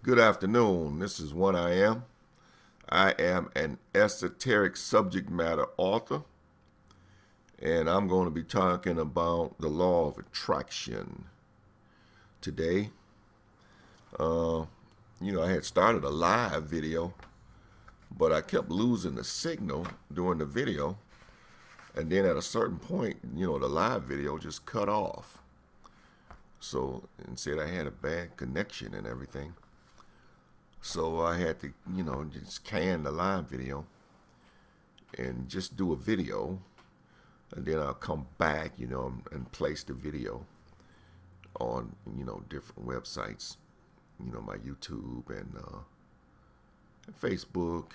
Good afternoon. This is one I am. I am an esoteric subject matter author, and I'm going to be talking about the law of attraction today. I had started a live video, but I kept losing the signal during the video, and then at a certain point, the live video just cut off. So, and said I had a bad connection and everything. So I had to, just can the live video and just do a video, and then I'll come back, and place the video on, different websites, my YouTube and Facebook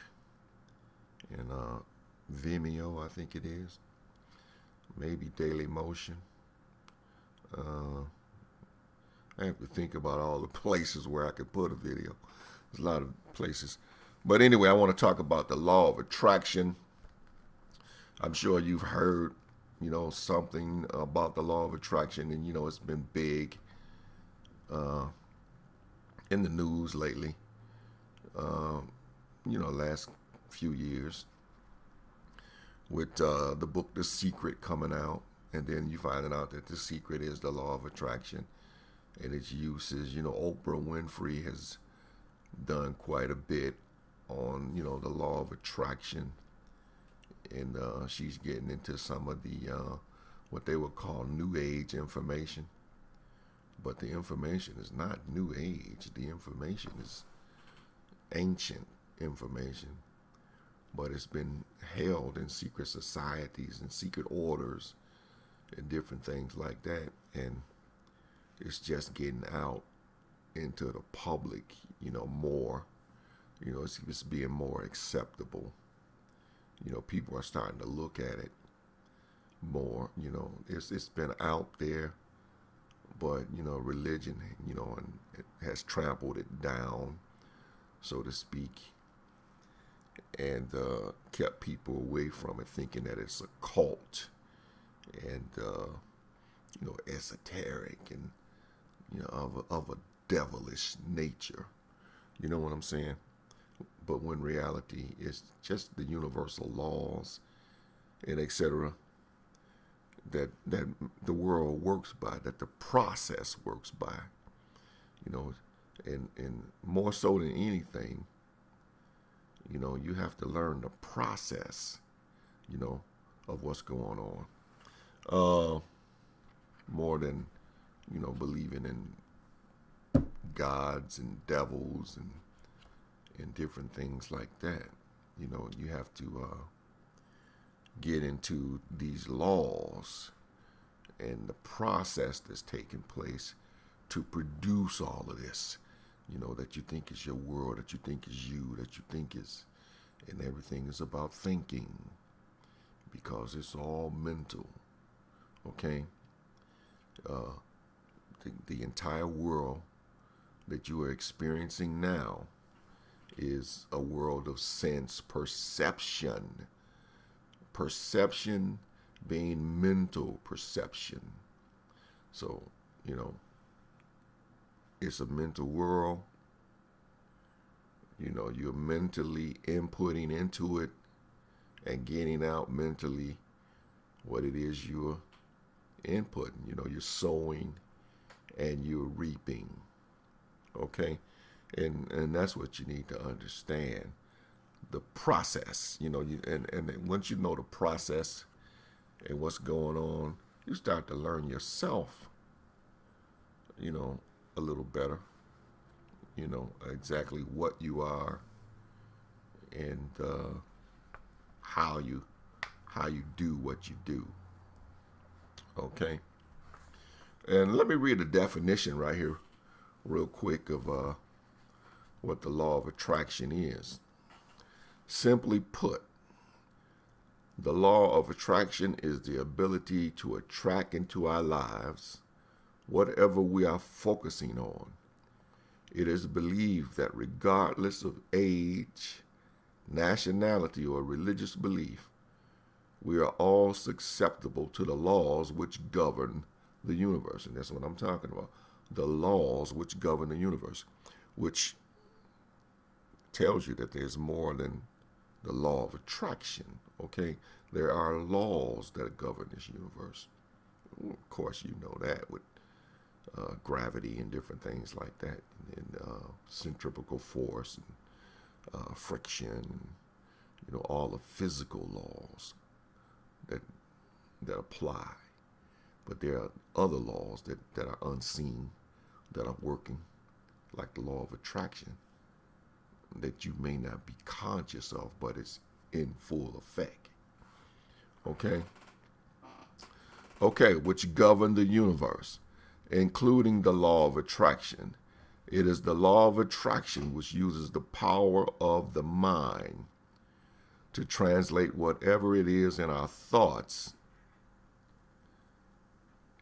and Vimeo, I think it is, maybe Daily Motion. I have to think about all the places where I could put a video. There's a lot of places. But anyway, I want to talk about the law of attraction. I'm sure you've heard, something about the law of attraction, and, it's been big in the news lately, last few years with the book The Secret coming out, and then you finding out that The Secret is the law of attraction and its uses. Oprah Winfrey has done quite a bit on, the law of attraction, and she's getting into some of the what they would call new age information. But the information is not new age. The information is ancient information, but it's been held in secret societies and secret orders and different things like that, and it's just getting out into the public, more, it's being more acceptable. People are starting to look at it more. It's been out there, but religion, and it has trampled it down, so to speak, and kept people away from it, thinking that it's a cult and esoteric and of a devilish nature. You know what I'm saying? But when reality is just the universal laws and etc. that the world works by, that the process works by, and more so than anything, you have to learn the process, of what's going on, more than believing in gods and devils and different things like that. You have to get into these laws and the process that's taking place to produce all of this, that you think is your world, that you think is you, that you think is, and everything is about thinking, because it's all mental, okay? The entire world that you are experiencing now is a world of sense perception. Perception being mental perception. So, it's a mental world. You're mentally inputting into it and getting out mentally what it is you're inputting. You're sowing and you're reaping. Okay? And that's what you need to understand. The process, and once you know the process and what's going on, you start to learn yourself, a little better, exactly what you are and how you do what you do. Okay? And let me read a definition right here real quick of what the law of attraction is. Simply put, the law of attraction is the ability to attract into our lives whatever we are focusing on. It is believed that regardless of age, nationality, or religious belief, we are all susceptible to the laws which govern the universe. And that's what I'm talking about. The laws which govern the universe, which tells you that there's more than the law of attraction. Okay, there are laws that govern this universe. Well, of course, you know that with gravity and different things like that, and centrifugal force and friction, and, you know, all the physical laws that apply. But there are other laws that are unseen, that are working, like the law of attraction, that you may not be conscious of, but it's in full effect. Okay? Okay, which govern the universe, including the law of attraction. It is the law of attraction which uses the power of the mind to translate whatever it is in our thoughts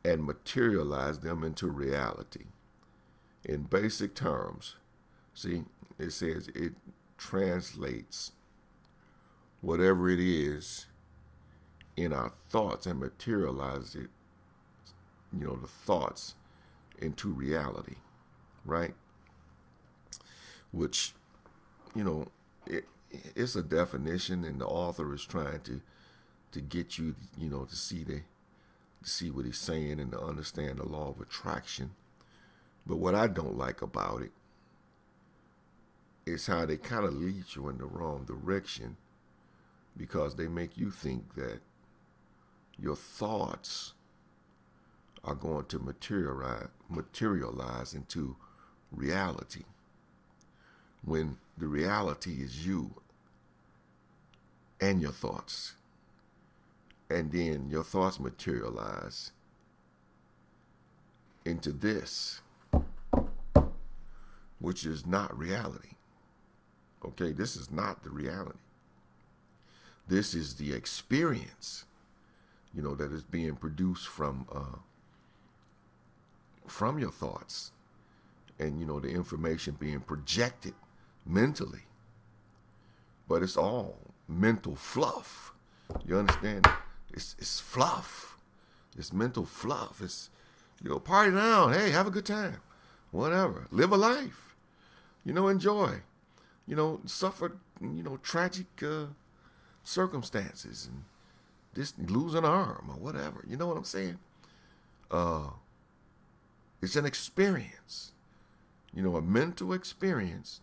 and materialize them into reality. In basic terms, see, it says it translates whatever it is in our thoughts and materialize it, you know, the thoughts into reality, right? Which, you know, it's a definition, and the author is trying to get you, you know, to see what he's saying and to understand the law of attraction. But what I don't like about it is how they kind of lead you in the wrong direction, because they make you think that your thoughts are going to materialize into reality, when the reality is you and your thoughts. And then your thoughts materialize into this, which is not reality. Okay, this is not the reality. This is the experience, you know, that is being produced from your thoughts, and, you know, the information being projected mentally. But it's all mental fluff. You understand? It's fluff. It's mental fluff. It's, you know, party down. Hey, have a good time. Whatever. Live a life. You know, enjoy. You know, suffer, you know, tragic circumstances, and this, lose an arm or whatever. You know what I'm saying? It's an experience. You know, a mental experience,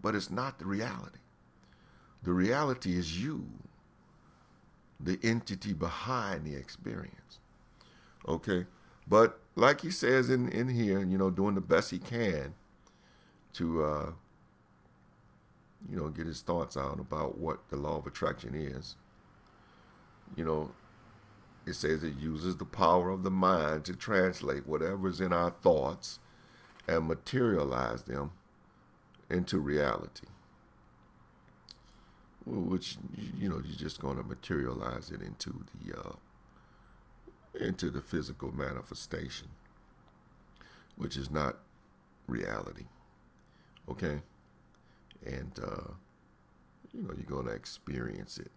but it's not the reality. The reality is you, the entity behind the experience. Okay? But like he says in here, you know, doing the best he can to, you know, get his thoughts out about what the law of attraction is. You know, it says it uses the power of the mind to translate whatever's in our thoughts and materialize them into reality. Which, you know, you're just going to materialize it into the physical manifestation, which is not reality. Okay? And, you know, you're going to experience it,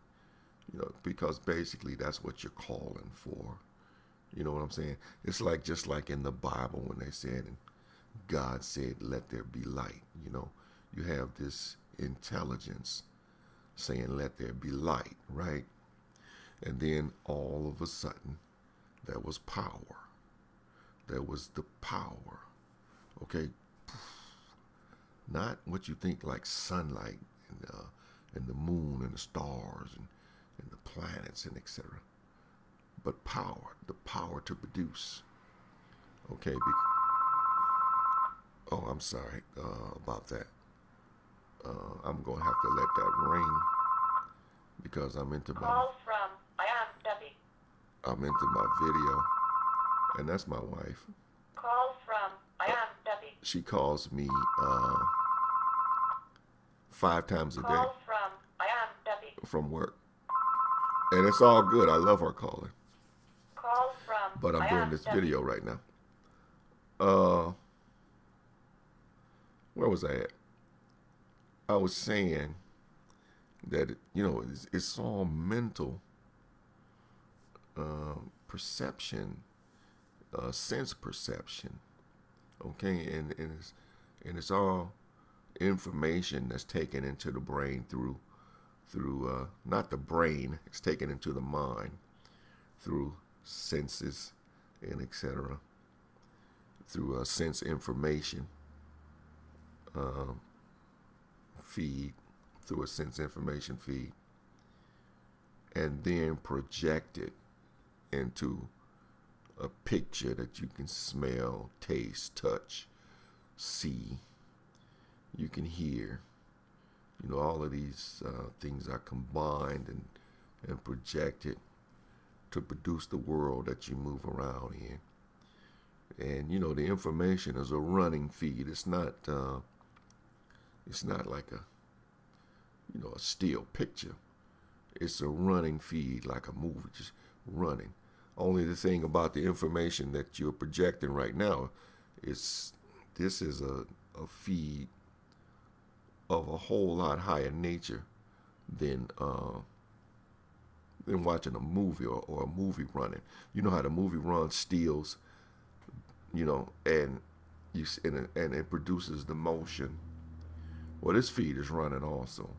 you know, because basically that's what you're calling for. You know what I'm saying? It's like, just like in the Bible when they said, and God said, let there be light. You know, you have this intelligence saying, let there be light, right? And then all of a sudden, there was power. There was the power. Okay? Not what you think like sunlight and the moon and the stars and the planets and etc. But power, the power to produce. Okay? Oh, I'm sorry about that. I'm going to have to let that ring because I'm into my... Call from IAM. I'm into my video, and that's my wife. Call from IAM. She calls me 5 times a day. Call from IAM. From work. And it's all good. I love her calling. Call from But I'm doing this video right now. Where was I at? I was saying that, you know, it's all mental perception, sense perception. Okay, and it's all information that's taken into the brain through not the brain, it's taken into the mind through senses and etc. Through a sense information feed, through a sense information feed, and then project it into a picture that you can smell, taste, touch, see, you can hear. You know, all of these things are combined and projected to produce the world that you move around in. And you know, the information is a running feed. It's not like a, you know, a still picture. It's a running feed, like a movie, just running. Only the thing about the information that you're projecting right now is this is a feed of a whole lot higher nature than watching a movie or a movie running. You know how the movie runs stills, you know, and it produces the motion. Well, this feed is running also.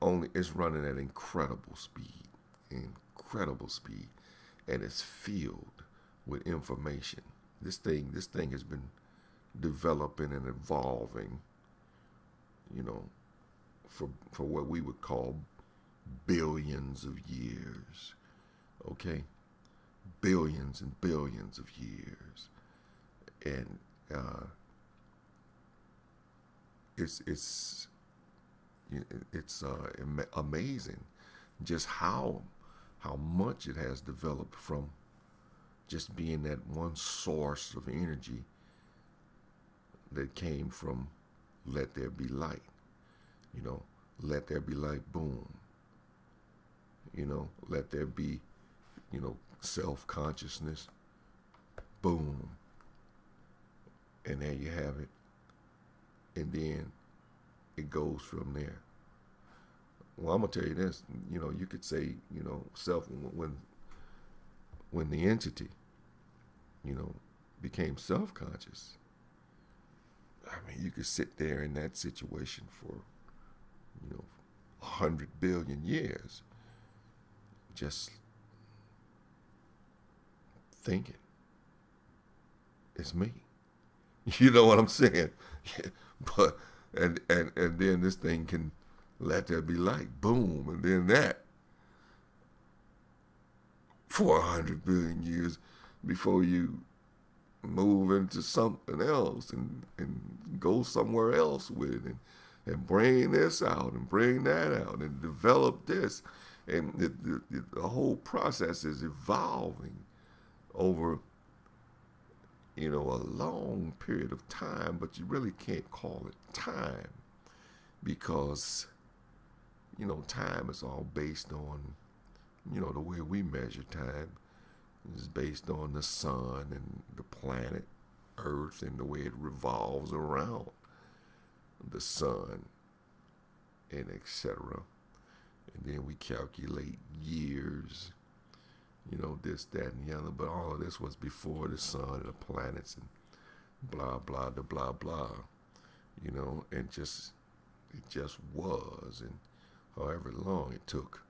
Only it's running at incredible speed, and it's filled with information. This thing has been developing and evolving, you know, for what we would call billions of years. Okay, billions and billions of years, and it's amazing just how much it has developed from just being that one source of energy that came from let there be light. You know, let there be light, boom. You know, let there be, you know, self-consciousness, boom. And there you have it. And then it goes from there. Well, I'm gonna tell you this. You know, you could say, you know, self when the entity, you know, became self-conscious. I mean, you could sit there in that situation for, you know, 100 billion years, just thinking, it's me. You know what I'm saying? But and then this thing can let there be light, boom, and then that for 100 billion years before you move into something else and go somewhere else with it and bring this out and bring that out and develop this. And the whole process is evolving over, you know, a long period of time, but you really can't call it time because, you know, time is all based on, you know, the way we measure time is based on the sun and the planet Earth and the way it revolves around the sun and etc. And then we calculate years, you know, this, that, and the other. But all of this was before the sun and the planets and blah, blah, the blah, blah, you know, and it just was. And however long it took,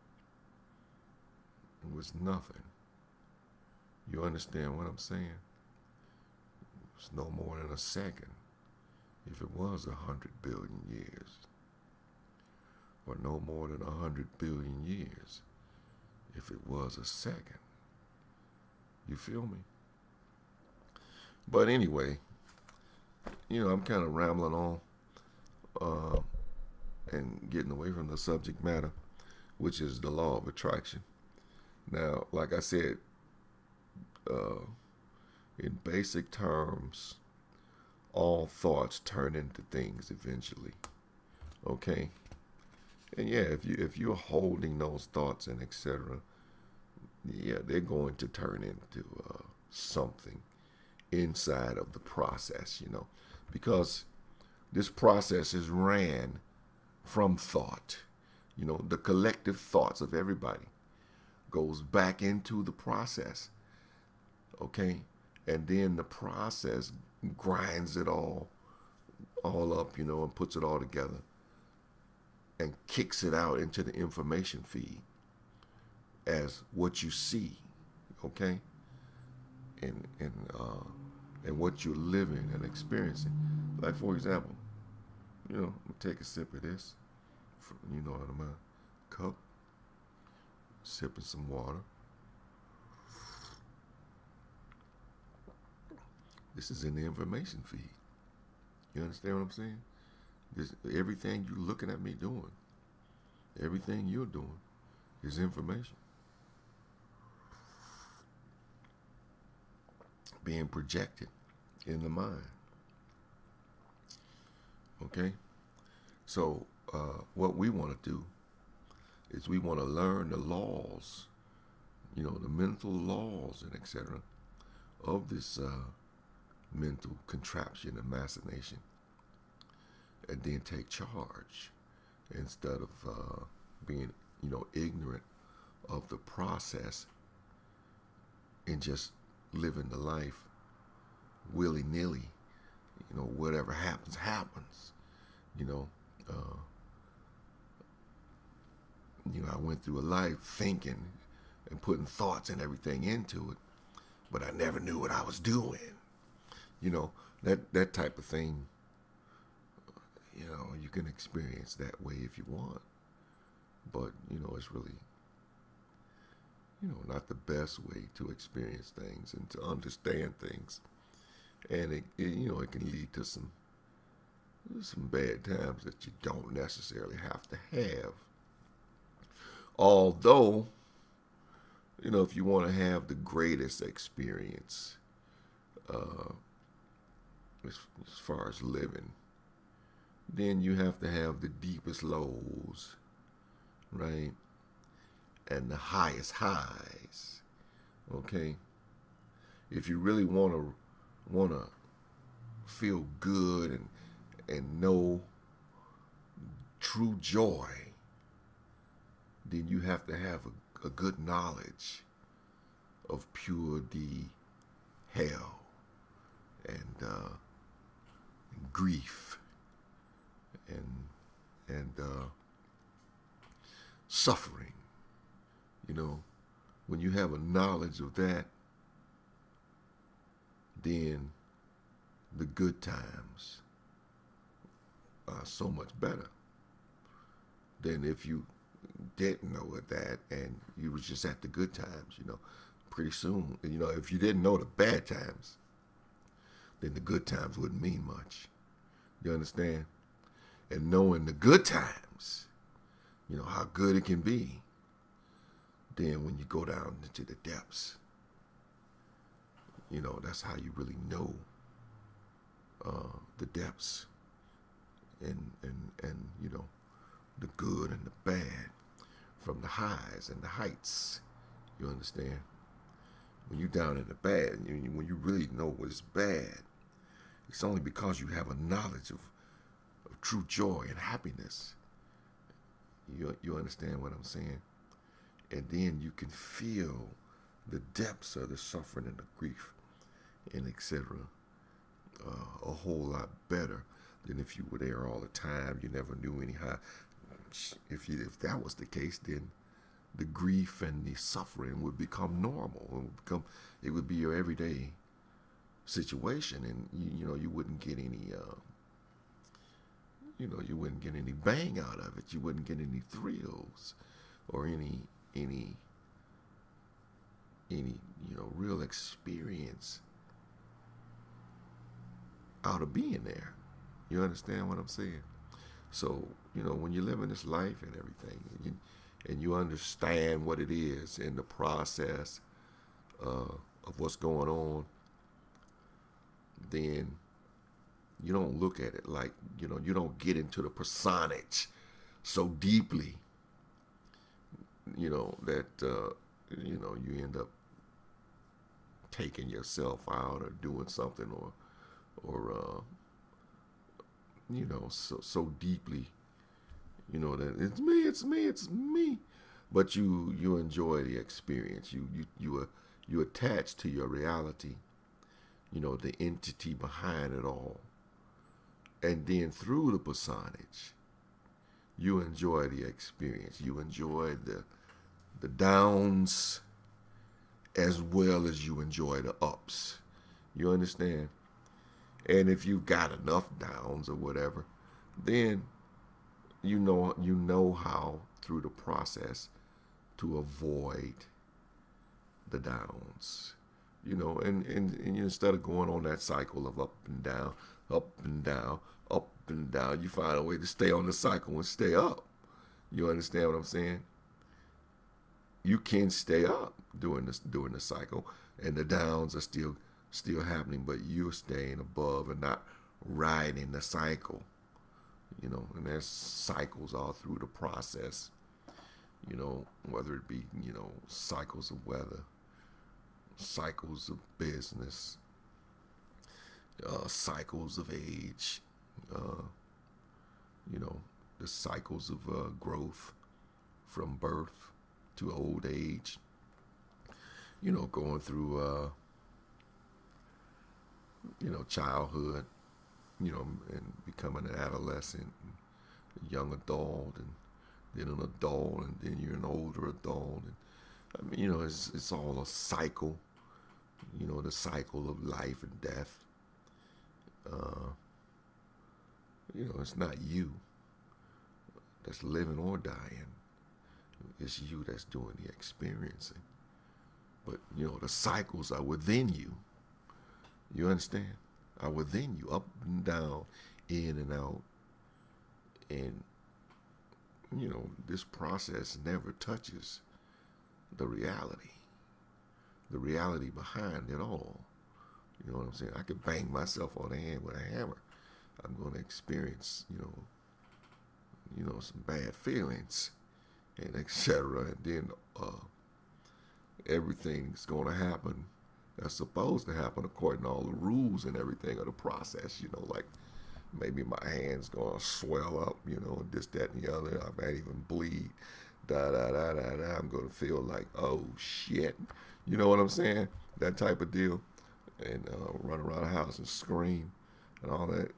it was nothing. You understand what I'm saying? It's no more than a second if it was 100 billion years, or no more than 100 billion years if it was a second. You feel me? But anyway, you know, I'm kind of rambling on and getting away from the subject matter, which is the law of attraction. Now, like I said, in basic terms, all thoughts turn into things eventually. Okay? And yeah, if you're holding those thoughts and etc., yeah, they're going to turn into something inside of the process, you know, because this process is ran from thought. You know, the collective thoughts of everybody goes back into the process, okay? And then the process grinds it all all up, and puts it all together and kicks it out into the information feed as what you see, okay, and what you're living and experiencing. Like, for example, I'm gonna take a sip of this, out of my cup, sipping some water. This is in the information feed. You understand what I'm saying? Everything you're looking at me doing, everything you're doing is information being projected in the mind. Okay? So what we want to do is we want to learn the laws, the mental laws and etc. of this mental contraption and machination, and then take charge instead of being, ignorant of the process and just living the life willy-nilly. Whatever happens, happens. I went through a life thinking and putting thoughts and everything into it, but I never knew what I was doing. That type of thing, you can experience that way if you want. But, it's really, not the best way to experience things and to understand things. And it can lead to some bad times that you don't necessarily have to have. Although, if you want to have the greatest experience as far as living, then you have to have the deepest lows, right? And the highest highs, okay? If you really want to feel good and know true joy, then you have to have a good knowledge of pure D hell and grief and suffering. When you have a knowledge of that, then the good times are so much better than if you didn't know that and you was just at the good times. Pretty soon, if you didn't know the bad times, then the good times wouldn't mean much. You understand? And knowing the good times, how good it can be, then when you go down into the depths, that's how you really know the depths and the good and the bad from the highs and the heights. You understand? When you're down in the bad, when you really know what's bad, it's only because you have a knowledge of true joy and happiness. You understand what I'm saying? And then you can feel the depths of the suffering and the grief and etc. A whole lot better than if you were there all the time. You never knew any high. If that was the case, then the grief and the suffering would become normal. It would be your everyday situation, and you wouldn't get any you wouldn't get any bang out of it. You wouldn't get any thrills or any real experience out of being there. You understand what I'm saying? So, when you live in this life and everything, and you understand what it is in the process of what's going on, then you don't look at it like, you don't get into the personage so deeply, that, you end up taking yourself out or doing something or so deeply, that it's me. But you enjoy the experience. You attach to your reality, the entity behind it all. And then through the personage, you enjoy the experience. You enjoy the downs as well as you enjoy the ups. You understand? And if you've got enough downs or whatever, then you know how through the process to avoid the downs. And instead of going on that cycle of up and down, up and down, up and down, you find a way to stay on the cycle and stay up. You understand what I'm saying? You can stay up during the cycle, and the downs are still happening, but you're staying above and not riding the cycle. And there's cycles all through the process. Whether it be cycles of weather, cycles of business, cycles of age, the cycles of growth from birth to old age, going through, childhood, and becoming an adolescent, a young adult, and then an adult, and then you're an older adult. And it's all a cycle, the cycle of life and death. It's not you that's living or dying. It's you that's doing the experiencing. But, the cycles are within you. You understand? Are within you, up and down, in and out. And, this process never touches the reality behind it all. You know what I'm saying? I could bang myself on the head with a hammer. I'm going to experience, some bad feelings, and etc. And then everything's going to happen that's supposed to happen according to all the rules and everything of the process. Like maybe my hand's going to swell up, this, that, and the other. I might even bleed. I'm going to feel like, oh shit. You know what I'm saying? That type of deal. And run around the house and scream and all that,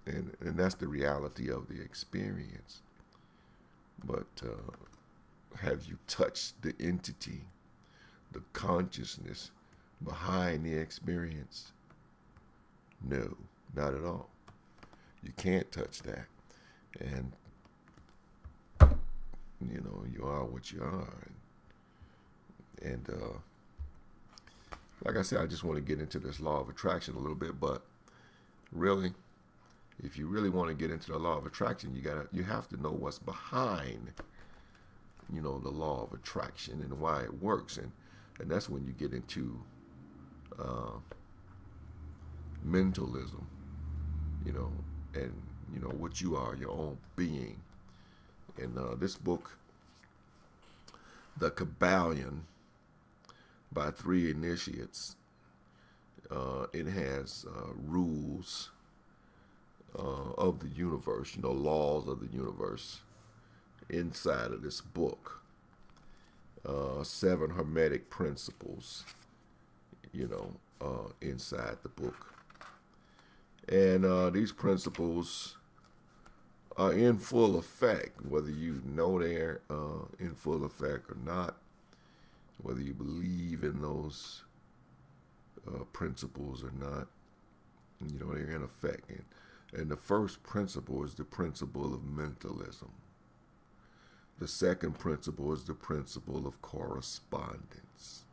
and that's the reality of the experience. But have you touched the entity, the consciousness behind the experience? No, not at all. You can't touch that. And, you are what you are. And like I said, I just want to get into this law of attraction a little bit, but really, if you really want to get into the law of attraction, you have to know what's behind, the law of attraction and why it works, and that's when you get into mentalism, and what you are, your own being. And this book, The Kabbalion, by 3 initiates, it has rules of the universe, laws of the universe inside of this book. 7 hermetic principles, inside the book. And these principles are in full effect, whether you know they're in full effect or not, whether you believe in those principles or not, they're in effect. And the first principle is the principle of mentalism. The second principle is the principle of correspondence.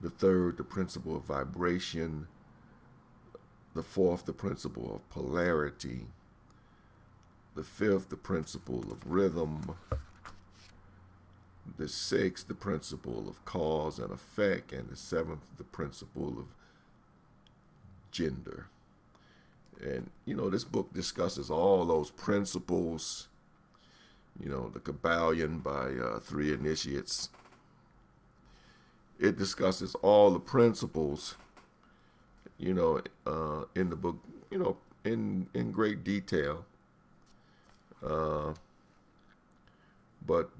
The third, the principle of vibration. The fourth, the principle of polarity. The fifth, the principle of rhythm. The sixth, the principle of cause and effect. And the seventh, the principle of gender. And, this book discusses all those principles. The Kabbalion by 3 initiates. It discusses all the principles, in the book, in great detail. But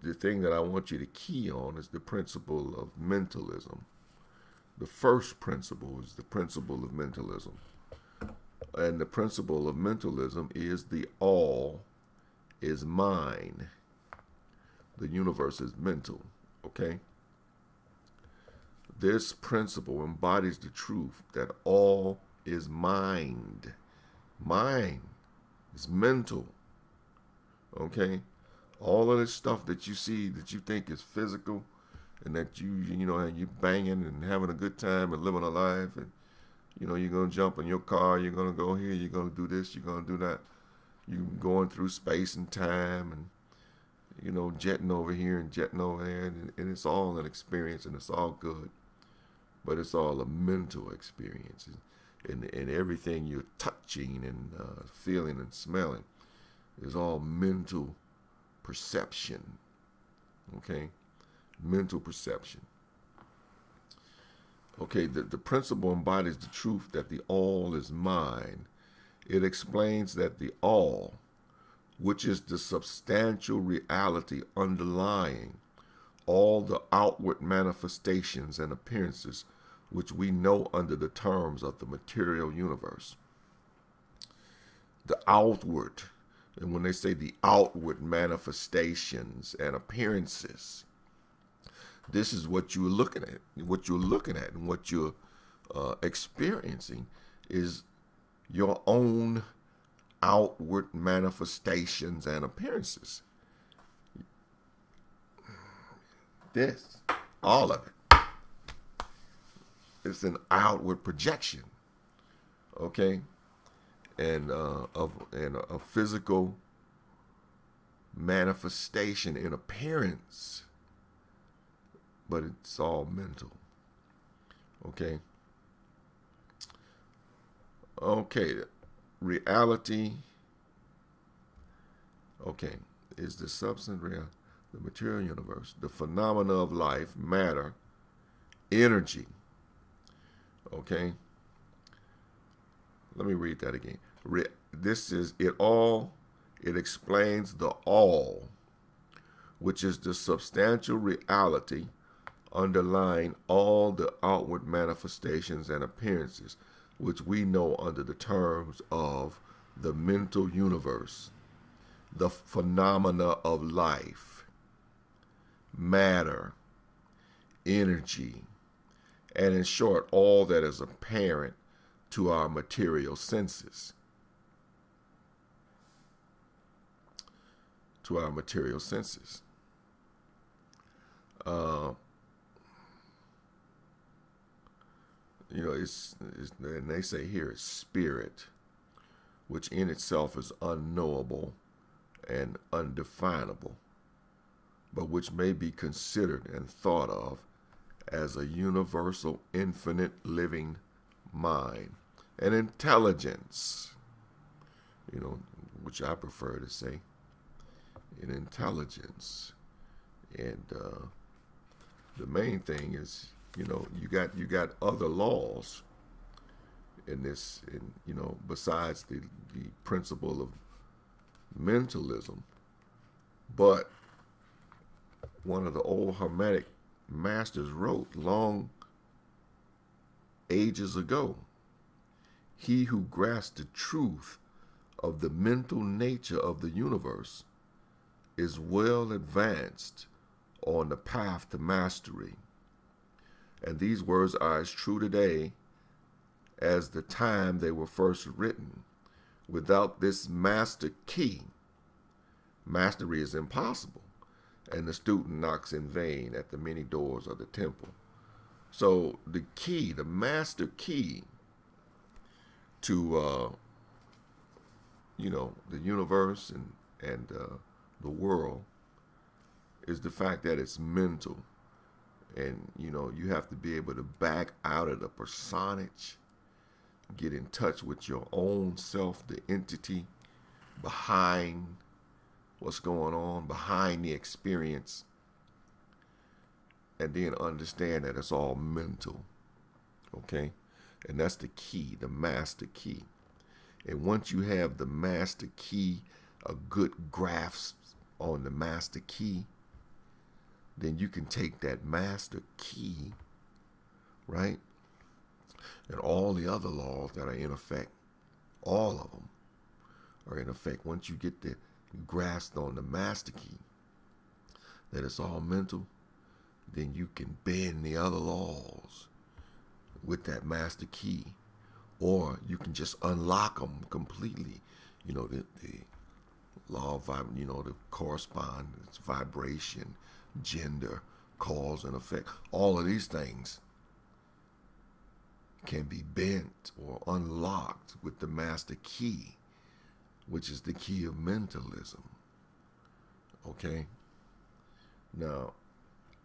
the thing that I want you to key on is the principle of mentalism. The first principle is the principle of mentalism. And the principle of mentalism is the all is mine. The universe is mental, okay? This principle embodies the truth that all is mind. Mind is mental, okay? All of this stuff that you see that you think is physical and that you banging and having a good time and living a life, and you're going to jump in your car, you're going to go here, you're going to do this, you're going to do that. You're going through space and time and jetting over here and jetting over there, and it's all an experience, and it's all good. But it's all a mental experience. And everything you're touching and feeling and smelling is all mental perception. Okay? Mental perception. Okay, the principle embodies the truth that the all is mine. It explains that the all, which is the substantial reality underlying all the outward manifestations and appearances which we know under the terms of the material universe. The outward, and when they say the outward manifestations and appearances, this is what you're looking at. What you're looking at and what you're experiencing is your own outward manifestations and appearances. This, all of it, it's an outward projection, okay, and a physical manifestation in appearance, but it's all mental, okay. Okay, reality, okay, is the substance real. The material universe, the phenomena of life, matter, energy. Okay? Let me read that again. This is it all. It explains the all, which is the substantial reality underlying all the outward manifestations and appearances, which we know under the terms of the mental universe, the phenomena of life, matter, energy, and in short, all that is apparent to our material senses. To our material senses. And they say here it's spirit, which in itself is unknowable and undefinable, but which may be considered and thought of as a universal, infinite, living mind. And intelligence, which I prefer to say, an intelligence. And the main thing is, you got other laws in this, besides the principle of mentalism. But one of the old Hermetic masters wrote long ages ago, he who grasps the truth of the mental nature of the universe is well advanced on the path to mastery. And these words are as true today as the time they were first written. Without this master key, mastery is impossible, and the student knocks in vain at the many doors of the temple. So the key, the master key to the universe and the world is the fact that it's mental. And you have to be able to back out of the personage, get in touch with your own self, the entity behind what's going on, behind the experience, and then understand that it's all mental. Okay? And that's the key, the master key. And once you have the master key, a good grasp on the master key, then you can take that master key, right, and all the other laws that are in effect All of them are in effect. Once you get the grasp on the master key, that it's all mental, then you can bend the other laws with that master key, or you can just unlock them completely. You know, the law of the correspondence, vibration, gender, cause and effect. All of these things can be bent or unlocked with the master key, which is the key of mentalism. Okay? Now,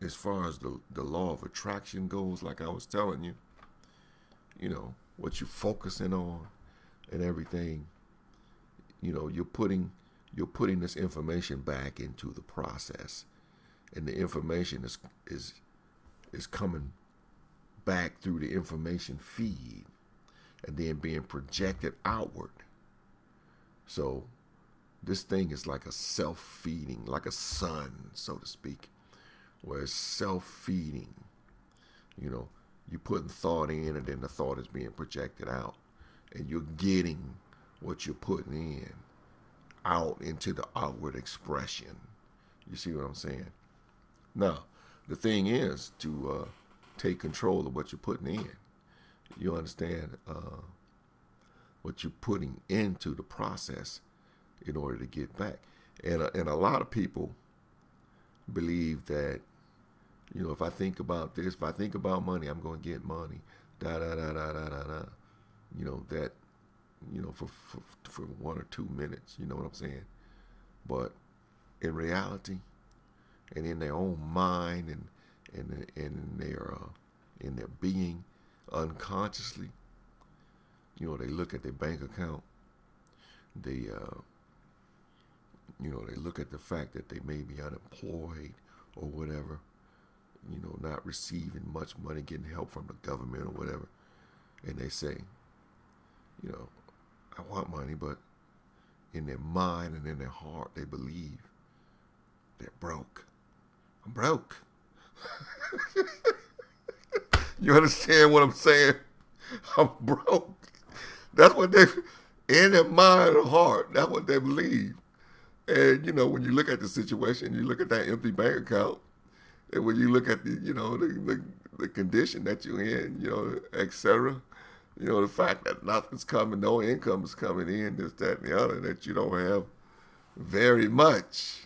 as far as the law of attraction goes, like I was telling you, what you're focusing on and everything, you're putting this information back into the process, and the information is coming back through the information feed and then being projected outward. So this thing is like a self-feeding, like a sun, so to speak, where it's self-feeding. You're putting thought in, and then the thought is being projected out, and you're getting what you're putting in out into the outward expression. You see what I'm saying? Now, the thing is to take control of what you're putting in. You understand what you're putting into the process in order to get back. And a lot of people believe that, if I think about this, if I think about money, I'm going to get money. That, for 1 or 2 minutes, you know what I'm saying? But in reality, and in their own mind, and in their being, unconsciously, they look at their bank account. They look at the fact that they may be unemployed or whatever, not receiving much money, getting help from the government or whatever, and they say, I want money, but in their mind and in their heart, they believe they're broke. I'm broke. You understand what I'm saying? I'm broke. That's what they, in their mind or heart, that's what they believe. And, when you look at the situation, you look at that empty bank account, and when you look at the condition that you're in, et cetera, the fact that nothing's coming, no income is coming in, this, that, and the other, that you don't have very much,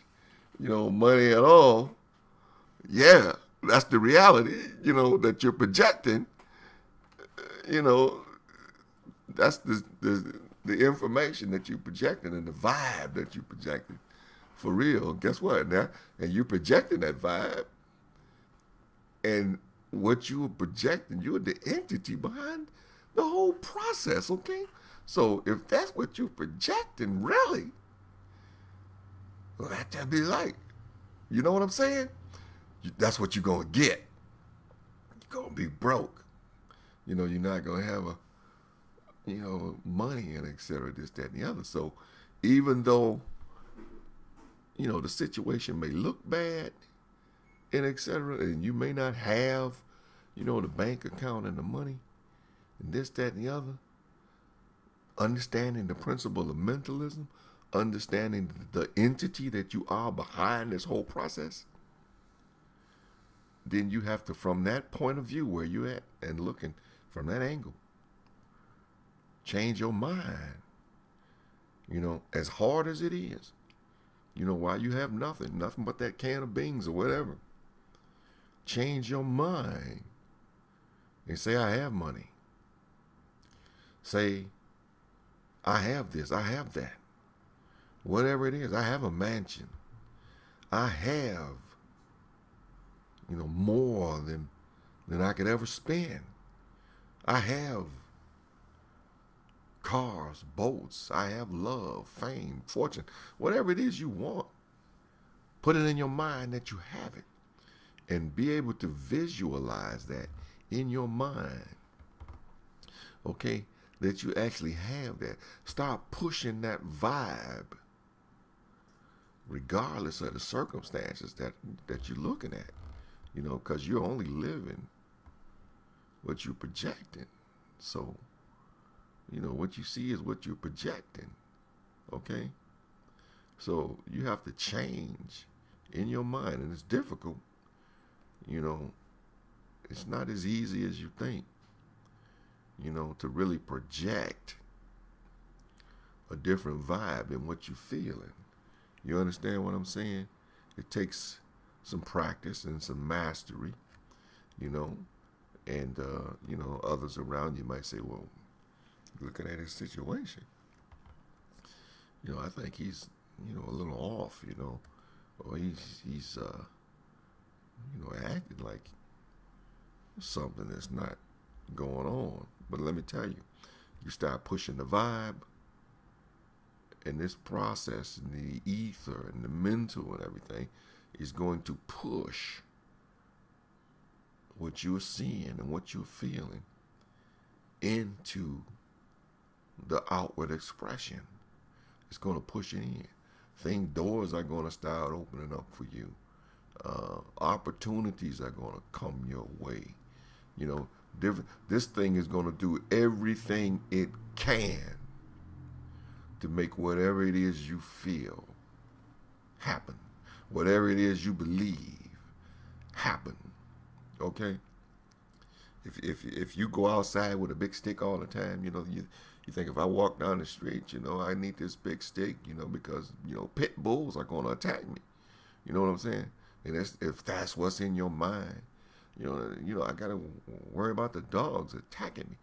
money at all. Yeah, that's the reality, that you're projecting. That's the information that you're projecting and the vibe that you're projecting. For real, guess what? Now, and you're projecting that vibe, and what you were projecting, you're the entity behind the whole process, okay? So if that's what you're projecting, really, well, that'd be like, you know what I'm saying? That's what you're going to get. You're going to be broke. You're not going to have money and et cetera, this, that, and the other. So even though, the situation may look bad and et cetera, and you may not have, the bank account and the money and this, that, and the other, understanding the principle of mentalism, understanding the entity that you are behind this whole process, then you have to, from that point of view where you're at and looking from that angle, change your mind. As hard as it is, while you have nothing but that can of beans or whatever, change your mind and say, I have money. Say, I have this, I have that. Whatever it is, I have a mansion. I have, more than I could ever spend. I have cars, boats. I have love, fame, fortune. Whatever it is you want, put it in your mind that you have it, and be able to visualize that in your mind. Okay? That you actually have that. Start pushing that vibe regardless of the circumstances that you're looking at. Because you're only living what you're projecting. So You know, what you see is what you're projecting. Okay? So you have to change in your mind, and it's difficult. You know, it's not as easy as you think, you know, to really project a different vibe than what you're feeling. You understand what I'm saying? It takes some practice and some mastery, you know, and, you know, others around you might say, well, looking at his situation, you know, I think he's, you know, a little off, you know, or he's you know, acting like something that's not going on. But let me tell you, you start pushing the vibe, and this process and the ether and the mental and everything is going to push what you're seeing and what you're feeling into the outward expression. It's going to push it in. Doors are going to start opening up for you. Opportunities are going to come your way. You know, this thing is going to do everything it can to make whatever it is you feel happen, whatever it is you believe happen. Okay? If you go outside with a big stick all the time, you know, you think, if I walk down the street, you know, I need this big stick, you know, because, you know, pit bulls are going to attack me. You know what I'm saying? And if that's what's in your mind, you know, I got to worry about the dogs attacking me.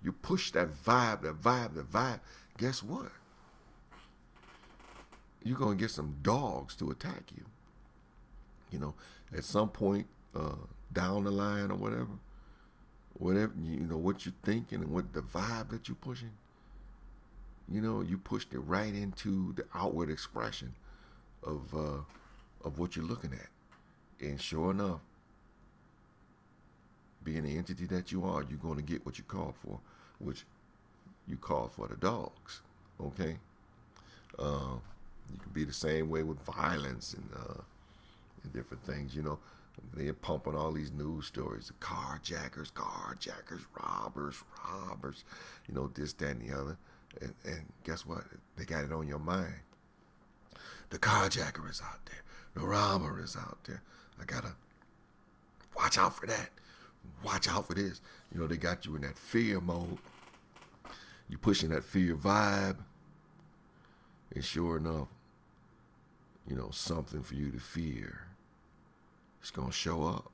You push that vibe. Guess what? You're going to get some dogs to attack you. You know, at some point down the line or whatever, you know, what you're thinking and what the vibe that you're pushing, you know, you pushed it right into the outward expression of what you're looking at. And sure enough, being the entity that you are, you're going to get what you called for, which you called for the dogs. Okay? You can be the same way with violence and different things. You know, they're pumping all these news stories: the carjackers, robbers, you know, this, that, and the other. And guess what? They got it on your mind. The carjacker is out there. The robber is out there. I gotta watch out for that. Watch out for this. You know, they got you in that fear mode. You pushing that fear vibe. And sure enough, you know, something for you to fear, it's going to show up.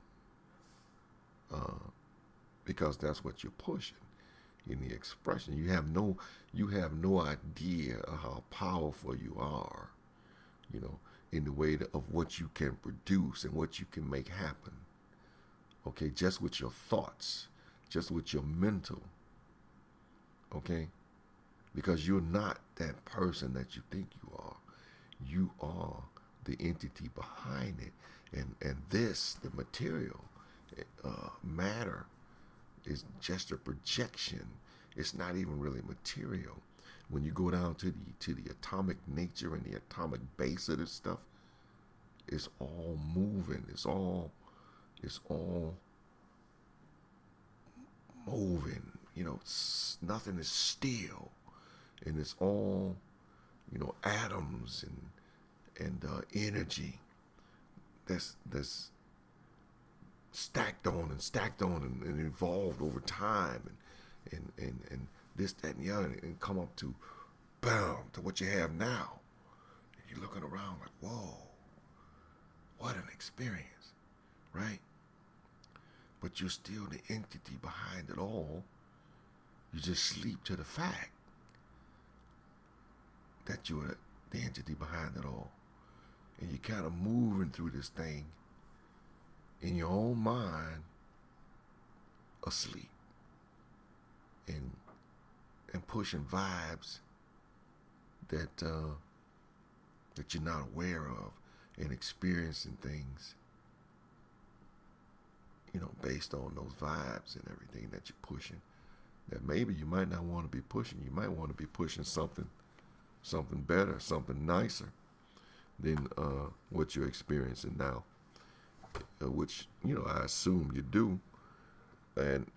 Because that's what you're pushing in the expression. You have no idea of how powerful you are, you know, in the way of what you can produce and what you can make happen. Okay, just with your thoughts, just with your mental. Okay? Because you're not that person that you think you are. You are the entity behind it. And this, the material, matter, is just a projection. It's not even really material. When you go down to the atomic nature and the atomic base of this stuff, it's all moving. It's all moving. You know, nothing is still. And it's all, you know, atoms and energy that's stacked on and evolved over time and this, that, and the other, and come up to, bam, to what you have now. And you're looking around like, whoa, what an experience, right? But you're still the entity behind it all. You just sleep to the fact that you're the entity behind it all. And you're kind of moving through this thing in your own mind, asleep, and pushing vibes that that you're not aware of, and experiencing things, you know, based on those vibes and everything that you're pushing, that maybe you might not want to be pushing. You might want to be pushing something better, something nicer than what you're experiencing now, which, you know, I assume you do. And,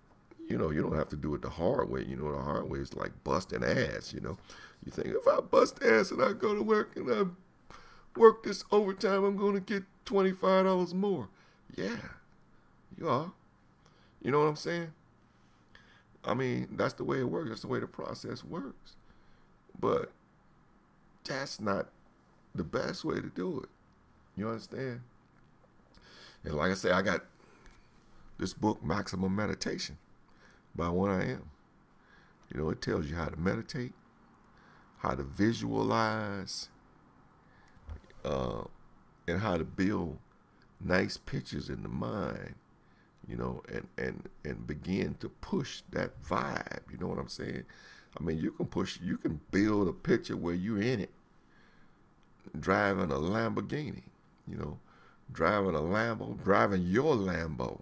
you don't have to do it the hard way. You know, the hard way is like busting ass. You think if I bust ass and I go to work and I work this overtime, I'm going to get $25 more. Yeah, you are. You know what I'm saying? I mean, that's the way it works. That's the way the process works. But that's not the best way to do it. You understand? And like I say, I got this book, Maximum Meditation, by IAM. It tells you how to meditate, how to visualize, and how to build nice pictures in the mind, and begin to push that vibe. You know what I'm saying? I mean, you can build a picture where you're in it, driving a Lamborghini, driving a Lambo, driving your Lambo,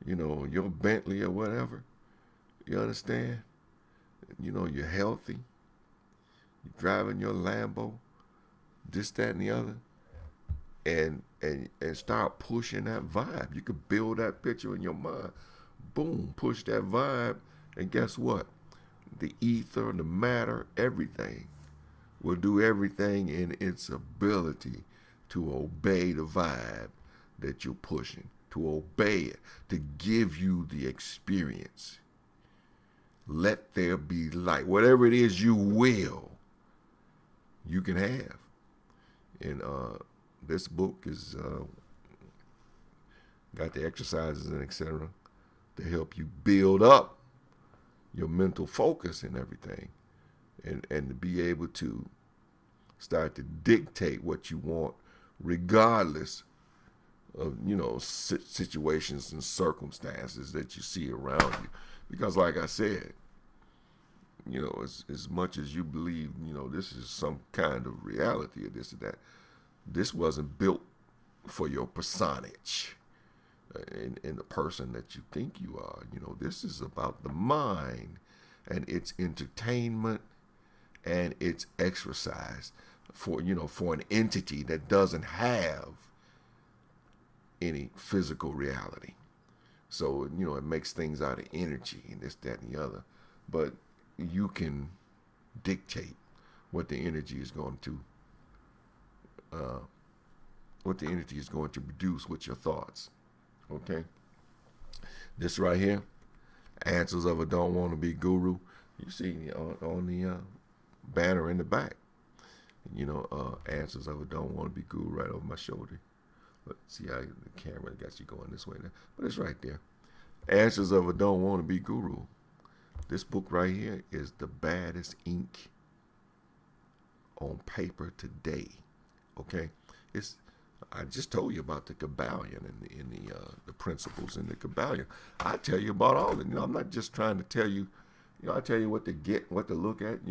your Bentley or whatever. You understand? You're healthy. You're driving your Lambo, this, that, and the other, and start pushing that vibe. You could build that picture in your mind. Boom, push that vibe, and guess what? The ether, the matter, everything will do everything in its ability to obey the vibe that you're pushing, to obey it, to give you the experience. Let there be light. Whatever it is you will, you can have. And this book is got the exercises and etc. to help you build up your mental focus and everything, and to be able to start to dictate what you want, regardless of situations and circumstances that you see around you. Because like I said, as much as you believe this is some kind of reality or this or that, this wasn't built for your personage and the person that you think you are. This is about the mind and its entertainment and its exercise for an entity that doesn't have any physical reality. So it makes things out of energy and this, that, and the other. But you can dictate what the energy is going to produce with your thoughts. Okay, this right here, Answers of a Don't Want to Be Guru. You see on the banner in the back, Answers of a Don't Want to Be Guru right over my shoulder. But see how the camera got you going this way now. But it's right there. Answers of a Don't Want to Be Guru. This book right here is the baddest ink on paper today. Okay, I just told you about the Kabbalion and the principles in the Kabbalion. I tell you about all of it. I'm not just trying to tell you. I tell you what to get, what to look at.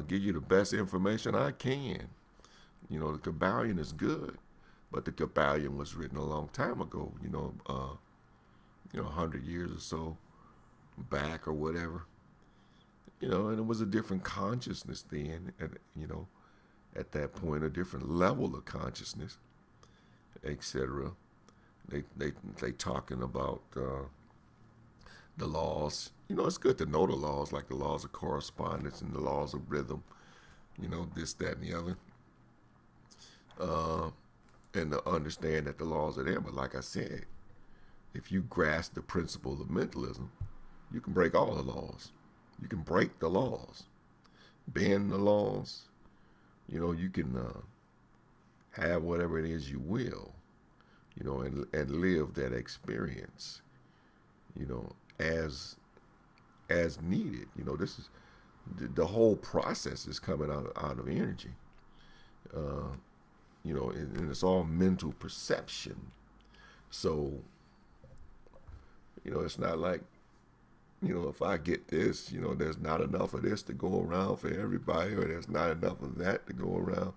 Give you the best information I can. The Kabbalion is good, but the Kabbalion was written a long time ago. 100 years or so back or whatever. And it was a different consciousness then. At that point, a different level of consciousness, etc. They talking about the laws. It's good to know the laws, like the laws of correspondence and the laws of rhythm. This, that, and the other. And to understand that the laws are there. But like I said, if you grasp the principle of mentalism, you can break all the laws. You can break the laws, bend the laws. You can have whatever it is you will, and live that experience, as needed. This is the whole process is coming out of energy, and it's all mental perception. So, it's not like, if I get this, there's not enough of this to go around for everybody, or there's not enough of that to go around.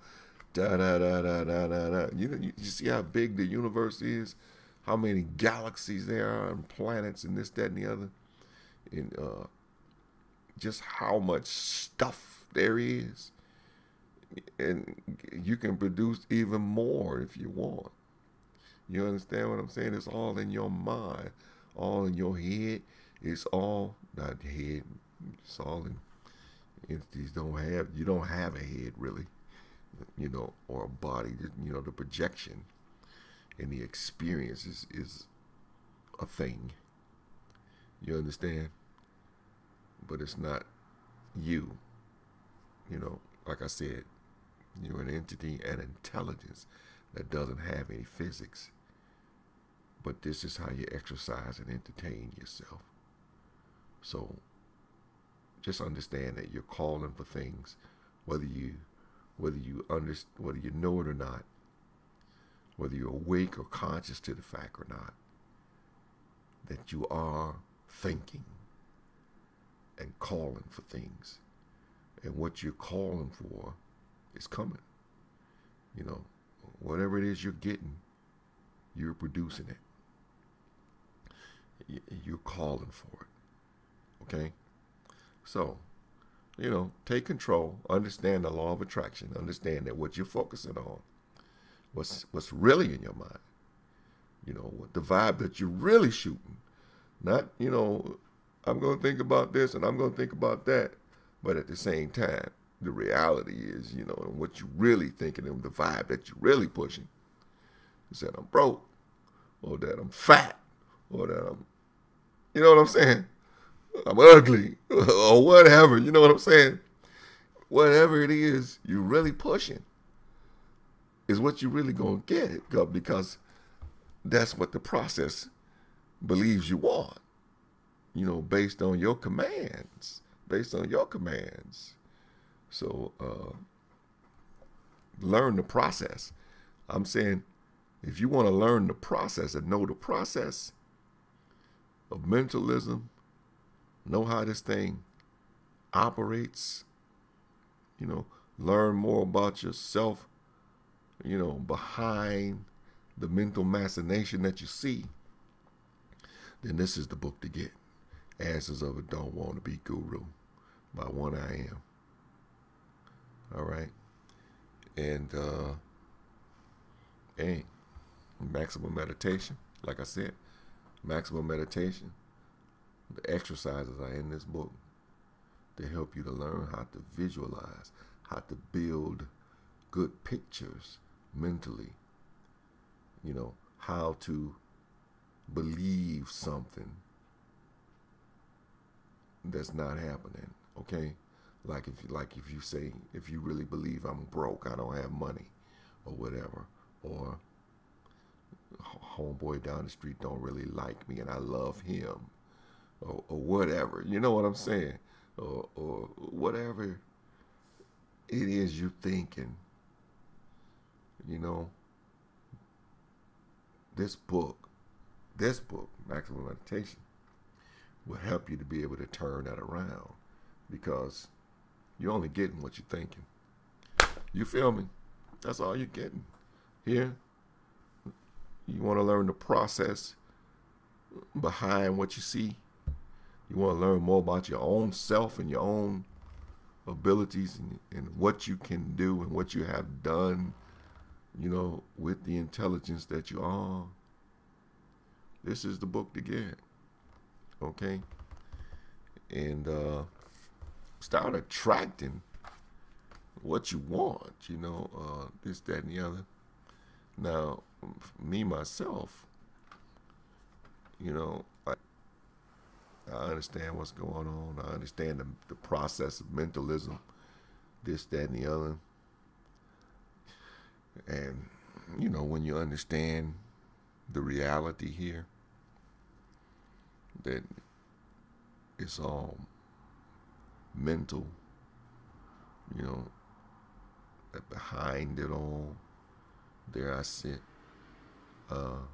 Da da da da da da da. You see how big the universe is, how many galaxies there are, and planets, and this, that, and the other, and just how much stuff there is, and you can produce even more if you want. You understand what I'm saying? It's all in your mind, all in your head. It's all not head. It's all in entities. You don't have a head really, or a body. The projection and the experience is a thing. You understand? But it's not you. Like I said, you're an entity, an intelligence that doesn't have any physics. But this is how you exercise and entertain yourself. So just understand that you're calling for things, whether you know it or not, whether you're awake or conscious to the fact or not, that you are thinking and calling for things. And what you're calling for is coming. Whatever it is you're getting, you're producing it. You're calling for it. Okay? So, take control, understand the law of attraction, understand that what you're focusing on, what's really in your mind, what the vibe that you're really shooting. Not, I'm going to think about this and I'm going to think about that. But at the same time, the reality is, and what you're really thinking and the vibe that you're really pushing is that I'm broke, or that I'm fat, or that I'm, you know what I'm saying? I'm ugly, or whatever, you know what I'm saying? Whatever it is you're really pushing is what you're really going to get, because that's what the process believes you want, based on your commands. So learn the process. I'm saying, if you want to learn the process and know the process of mentalism, know how this thing operates, learn more about yourself, behind the mental machination that you see, then this is the book to get. Answers of a Don't Want to Be Guru by IAM. All right. And maximum meditation, like I said, maximum meditation. The exercises are in this book to help you to learn how to visualize, how to build good pictures mentally, how to believe something that's not happening. Okay? Like if you say, if you really believe I'm broke, I don't have money, or whatever, or homeboy down the street don't really like me and I love him, or whatever, you know what I'm saying, or whatever it is you're thinking, this book, Maximum Meditation, will help you to be able to turn that around, because you're only getting what you're thinking. You feel me? That's all you're getting. Here, you want to learn the process behind what you see. You want to learn more about your own self and your own abilities and what you can do and what you have done, with the intelligence that you are. This is the book to get. Okay? And start attracting what you want, this, that, and the other. Now, me, myself, I understand what's going on. I understand the process of mentalism, this, that, and the other. And, when you understand the reality here, that it's all mental, that behind it all, there I sit. And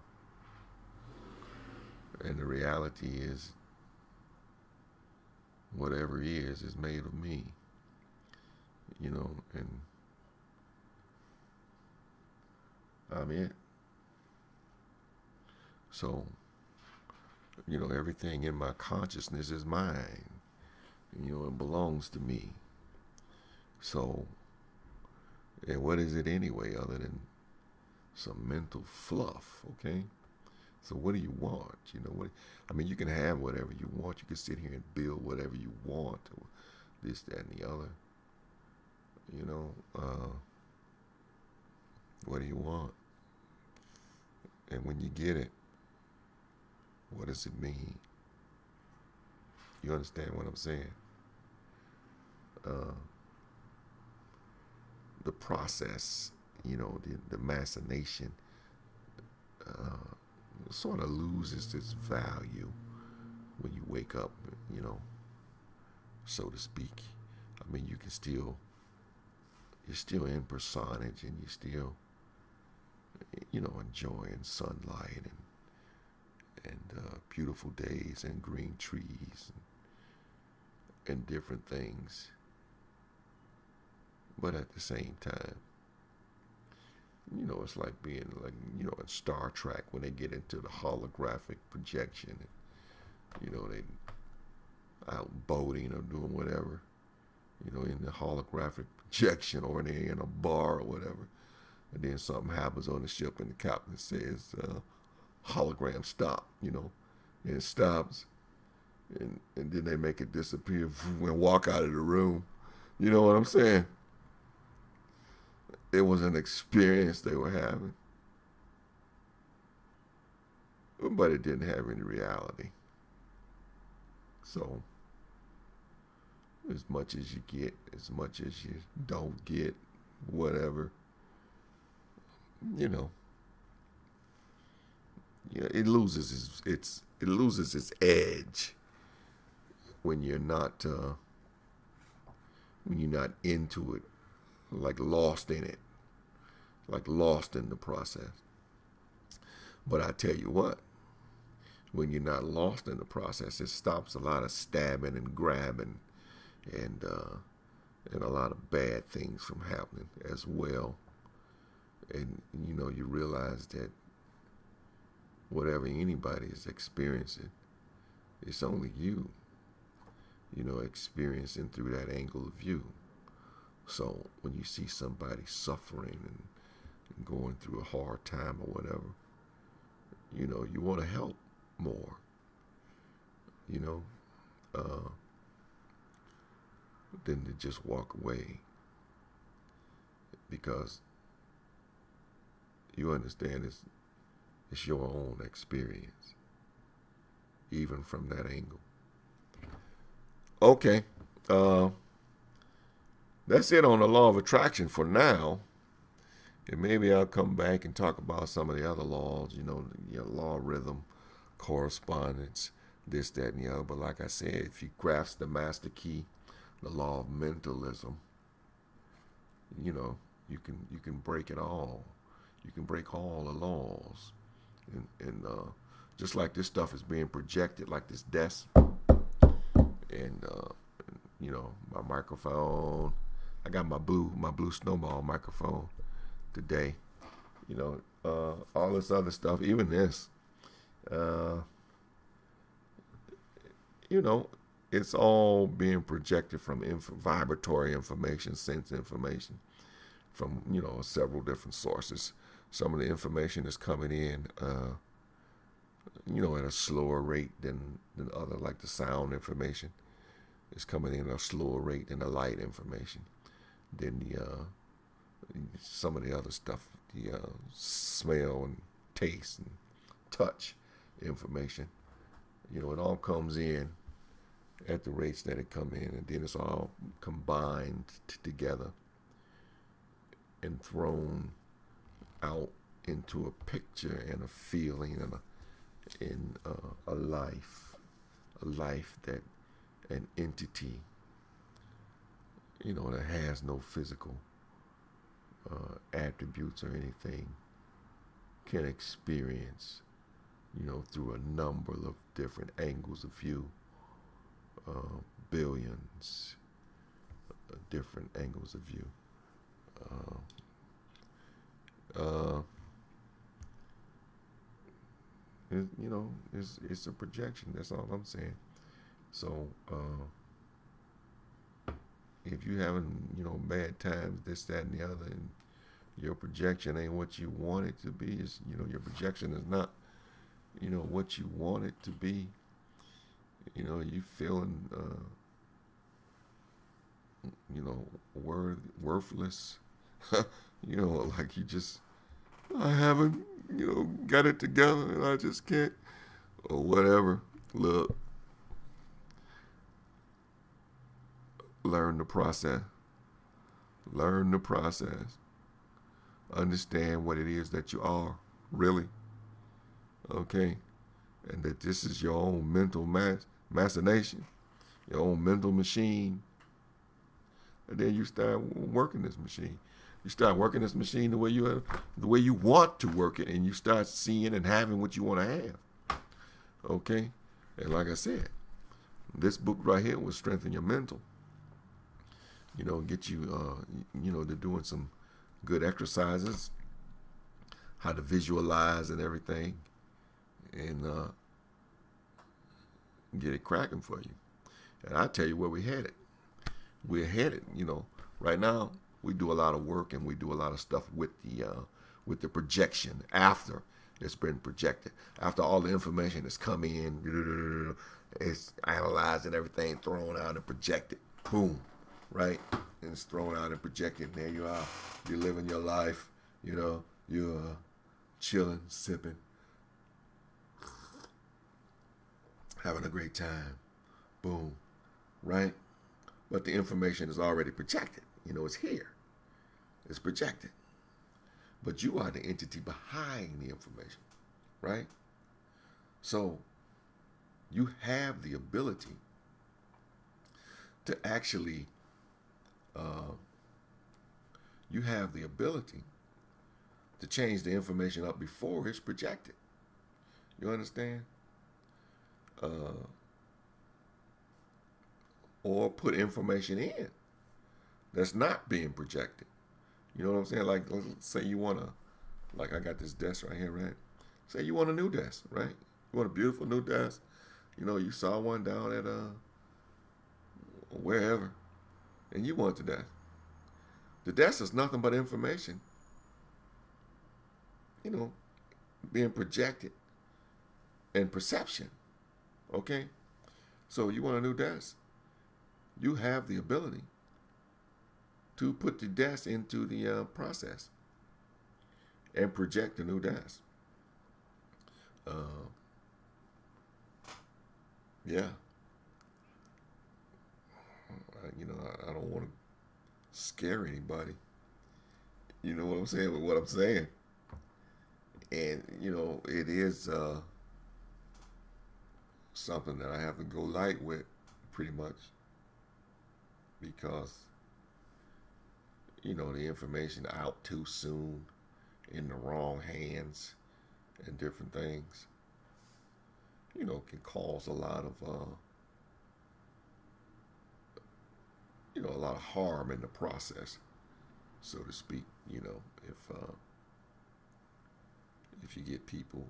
the reality is, whatever is made of me, and I'm it. So, everything in my consciousness is mine. It belongs to me. So, and what is it anyway other than some mental fluff, okay? So what do you want? You know what? I mean, you can have whatever you want. You can sit here and build whatever you want, or this, that, and the other. You know, what do you want? And when you get it, what does it mean? You understand what I'm saying? The process, you know, the machination sort of loses its value when you wake up, you know, so to speak. I mean, you're still in personage, and you're still, you know, enjoying sunlight and beautiful days and green trees and different things. But at the same time, you know, it's like being like, you know, in Star Trek when they get into the holographic projection, and, you know, they out boating or doing whatever, you know, in the holographic projection, or they're in a bar or whatever, and then something happens on the ship and the captain says, hologram stop, you know, and it stops, and then they make it disappear and walk out of the room. You know what I'm saying? It was an experience they were having, but it didn't have any reality. So, as much as you get, as much as you don't get, whatever, you know, it loses its edge when you're not into it, like lost in it, like lost in the process. But I tell you what, when you're not lost in the process, it stops a lot of stabbing and grabbing and a lot of bad things from happening as well. And, you know, you realize that whatever anybody is experiencing, it's only you, you know, experiencing through that angle of view. So when you see somebody suffering and going through a hard time or whatever, you know, you want to help more, you know, than to just walk away, because you understand it's your own experience, even from that angle. Okay, that's it on the law of attraction for now. And maybe I'll come back and talk about some of the other laws, you know, law of rhythm, correspondence, this, that, and the other. But like I said, if you grasp the master key, the law of mentalism, you know, you can break it all. You can break all the laws. And just like this stuff is being projected, like this desk, and you know, my microphone. I got my blue snowball microphone today. You know, all this other stuff, even this, you know, it's all being projected from vibratory information, sense information, from, you know, several different sources. Some of the information is coming in, you know, at a slower rate than other, like the sound information is coming in at a slower rate than the light information. Then some of the other stuff, the smell and taste and touch information, you know, it all comes in at the rates that it come in, and then it's all combined together and thrown out into a picture and a feeling and a life that an entity, you know, that has no physical attributes or anything can experience, you know, through a number of different angles of view, billions different angles of view. You know, it's a projection. That's all I'm saying. So if you having, you know, bad times, this, that, and the other, and your projection ain't what you want it to be, is, you know, your projection is not you know, what you want it to be. You know, you feeling, you know, worthless. You know, like you just, I haven't, you know, got it together and I just can't, or whatever. Look, learn the process. Learn the process. Understand what it is that you are, really. Okay? And that this is your own mental machination, your own mental machine. And then you start working this machine. You start working this machine the way you want to work it, and you start seeing and having what you want to have. Okay? And like I said, this book right here will strengthen your mental. You know, get you, you know, to doing some good exercises, how to visualize and everything, and get it cracking for you. And I tell you where we're headed. We're headed, you know, right now we do a lot of work and we do a lot of stuff with the projection after it's been projected. After all the information has come in, it's analyzed and everything thrown out and projected. Boom. Right? And it's thrown out and projected. And there you are. You're living your life. You know, you're chilling, sipping, having a great time. Boom. Right? But the information is already projected. You know, it's here. It's projected. But you are the entity behind the information. Right? So, you have the ability to actually you have the ability to change the information up before it's projected. You understand? Or put information in that's not being projected. You know what I'm saying? Like, let's say you want to, like I got this desk right here, right? Say you want a new desk, right? You want a beautiful new desk. You know, you saw one down at wherever, and you want the desk. The desk is nothing but information, you know, being projected and perception. Okay? So you want a new desk. You have the ability to put the desk into the process and project the new desk. Yeah. You know, I don't want to scare anybody. You know what I'm saying with what I'm saying. And, you know, it is something that I have to go light with pretty much because, you know, the information out too soon in the wrong hands and different things, you know, can cause a lot of you know, a lot of harm in the process, so to speak. You know, if you get people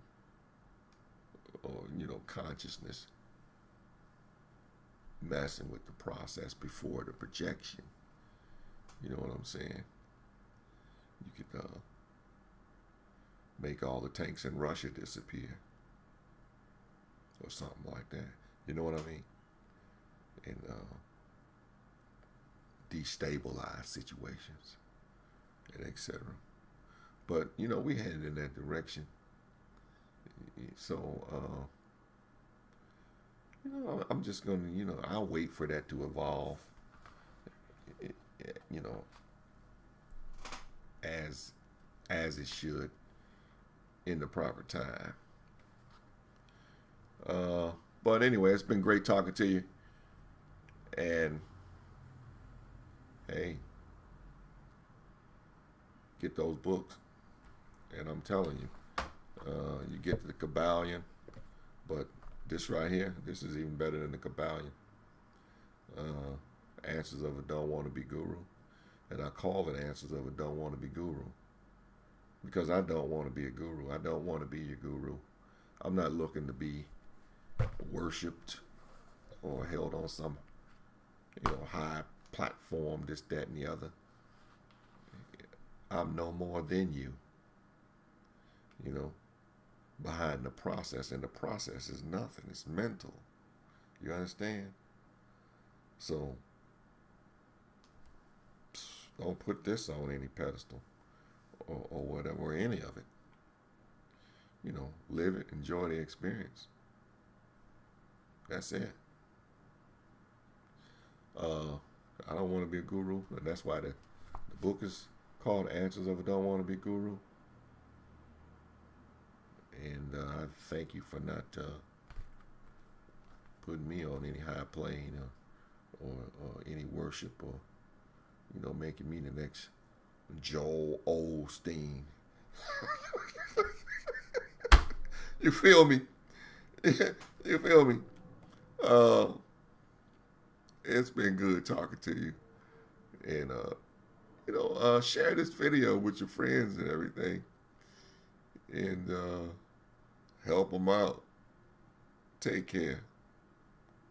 or, you know, consciousness messing with the process before the projection, you know what I'm saying? You could make all the tanks in Russia disappear or something like that. You know what I mean? And destabilize situations and etc. But, you know, we headed in that direction. So, you know, I'm just going to, you know, I'll wait for that to evolve, you know, as it should in the proper time. But anyway, it's been great talking to you. And hey, get those books. And I'm telling you, you get the Kabbalion, but this right here, this is even better than the Kabbalion. Answers of a Don't Want to Be Guru. And I call it Answers of a Don't Want to Be Guru because I don't want to be a guru. I don't want to be your guru. I'm not looking to be worshipped or held on some, you know, high platform, this, that, and the other. I'm no more than you. You know, behind the process, and the process is nothing. It's mental. You understand? So don't put this on any pedestal or whatever, or any of it. You know, live it, enjoy the experience. That's it. I don't want to be a guru, and that's why the book is called Answers of a Don't Want to Be Guru. And I thank you for not putting me on any high plane or any worship, or, you know, making me the next Joel Osteen. You feel me? You feel me? It's been good talking to you. And, you know, share this video with your friends and everything. And help them out. Take care.